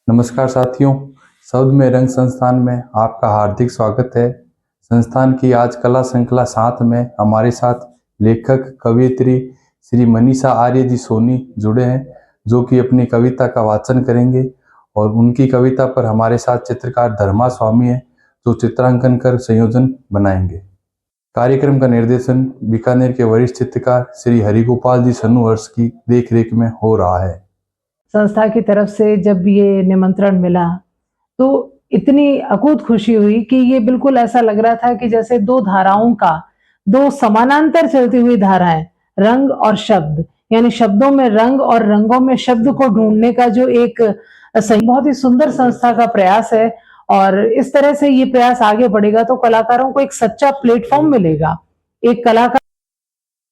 नमस्कार साथियों, शब्द में रंग संस्थान में आपका हार्दिक स्वागत है। संस्थान की आज कला श्रृंखला 7 में हमारे साथ लेखक कवयित्री श्री मनीषा आर्य जी सोनी जुड़े हैं, जो कि अपनी कविता का वाचन करेंगे। और उनकी कविता पर हमारे साथ चित्रकार धर्मा स्वामी हैं, जो चित्रांकन कर संयोजन बनाएंगे। कार्यक्रम का निर्देशन बीकानेर के वरिष्ठ चित्रकार श्री हरिगोपाल जी सन्नुहर्ष की देखरेख में हो रहा है। संस्था की तरफ से जब ये निमंत्रण मिला तो इतनी अकूत खुशी हुई कि ये बिल्कुल ऐसा लग रहा था कि जैसे दो धाराओं का, दो समानांतर चलती हुई धाराएं, रंग और शब्द, यानी शब्दों में रंग और रंगों में शब्द को ढूंढने का जो एक सही बहुत ही सुंदर संस्था का प्रयास है। और इस तरह से ये प्रयास आगे बढ़ेगा तो कलाकारों को एक सच्चा प्लेटफॉर्म मिलेगा। एक कलाकार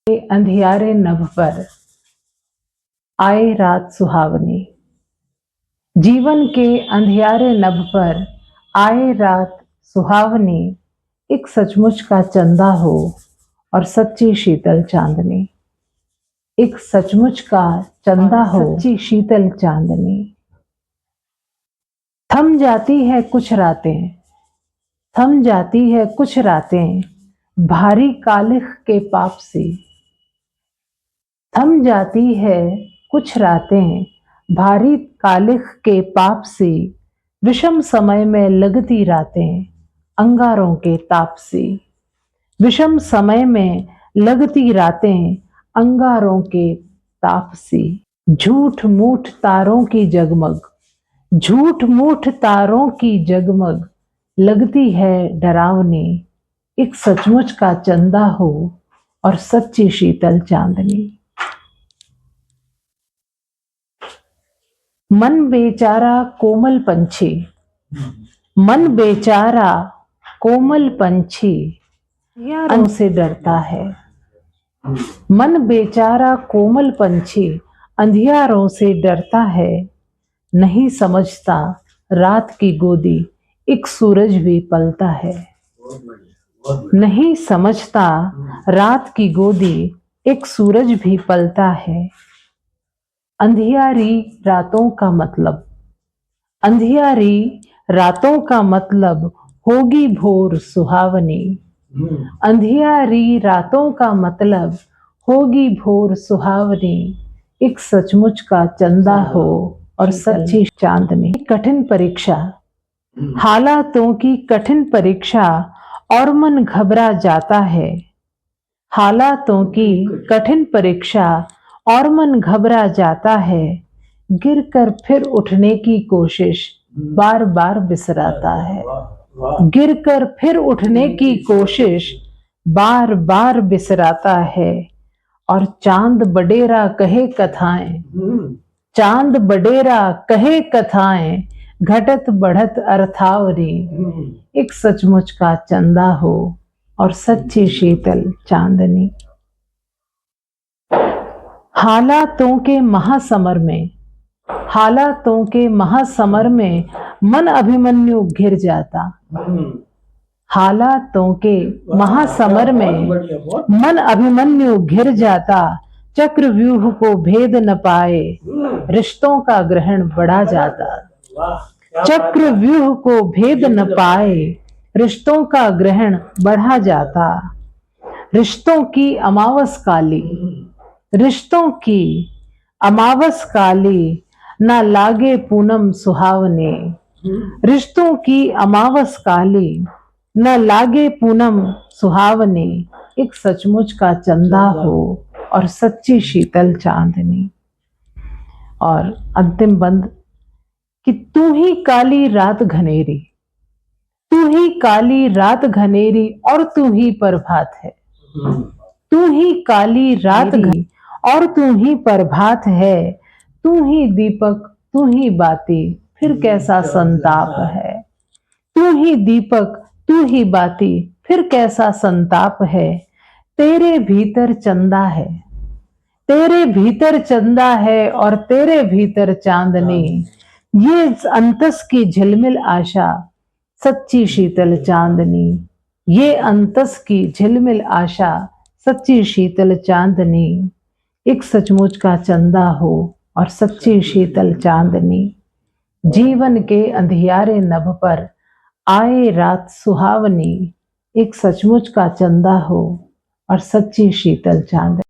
के अंधियारे नभ पर आए रात सुहावनी, जीवन के अंधियारे नभ पर आए रात सुहावनी, एक सचमुच का चंदा हो और सच्ची शीतल चांदनी, एक सचमुच का चंदा हो सच्ची शीतल चांदनी। थम जाती है कुछ रातें, थम जाती है कुछ रातें, भारी कालिख के पाप से, थम जाती है कुछ रातें, भारी कालिख के पाप से, विषम समय में लगती रातें अंगारों के ताप से, विषम समय में लगती रातें अंगारों के ताप से। झूठ मूठ तारों की जगमग, झूठ मूठ तारों की जगमग, लगती है डरावनी, एक सचमुच का चंदा हो और सच्ची शीतल चांदनी। मन बेचारा कोमल पंछी, मन बेचारा कोमल पंछी अंधियारों से डरता है, मन बेचारा कोमल पंछी अंधियारों से डरता है, नहीं समझता रात की गोदी एक सूरज भी पलता है, नहीं समझता रात की गोदी एक सूरज भी पलता है। अंधियारी रातों का मतलब, अंधियारी रातों का मतलब होगी भोर सुहावनी, अंधियारी रातों का मतलब होगी भोर सुहावनी, एक सचमुच का चंदा हो और सच्ची चांदनी। कठिन परीक्षा, हालातों की कठिन परीक्षा और मन घबरा जाता है, हालातों की कठिन परीक्षा और मन घबरा जाता है, गिरकर फिर उठने की कोशिश बार बार बिसराता है, गिरकर फिर उठने की कोशिश बार बार बिसराता है। और चांद बडेरा कहे कथाएं, चांद बडेरा कहे कथाएं, घटत बढ़त अर्थावरी, एक सचमुच का चंदा हो और सच्ची शीतल चांदनी। हालातों के महासमर में, हालातों के महासमर में मन अभिमन्यु घिर जाता, हालातों के महासमर में मन अभिमन्यु घिर जाता, चक्रव्यूह को भेद न पाए रिश्तों का ग्रहण बढ़ा जाता, चक्रव्यूह को भेद न पाए रिश्तों का ग्रहण बढ़ा जाता। रिश्तों की अमावस काली, रिश्तों की अमावस काली, ना लागे पूनम सुहावने, रिश्तों की अमावस काली, न लागे पूनम सुहावने, एक सचमुच का चंदा हो और सच्ची शीतल चांदनी। और अंतिम बंद कि तू ही काली रात घनेरी, तू ही काली रात घनेरी और तू ही प्रभात है, तू ही काली रात घनेरी और तू ही प्रभात है, तू ही दीपक तू ही बाती फिर कैसा संताप है, तू ही दीपक तू ही बाती फिर कैसा संताप है, तेरे भीतर चंदा है, तेरे भीतर चंदा है और तेरे भीतर चांदनी, ये अंतस की झिलमिल आशा सच्ची शीतल चांदनी, ये अंतस की झिलमिल आशा सच्ची शीतल चांदनी, एक सचमुच का चंदा हो और सच्ची शीतल चांदनी। जीवन के अंधियारे नभ पर आए रात सुहावनी, एक सचमुच का चंदा हो और सच्ची शीतल चांद।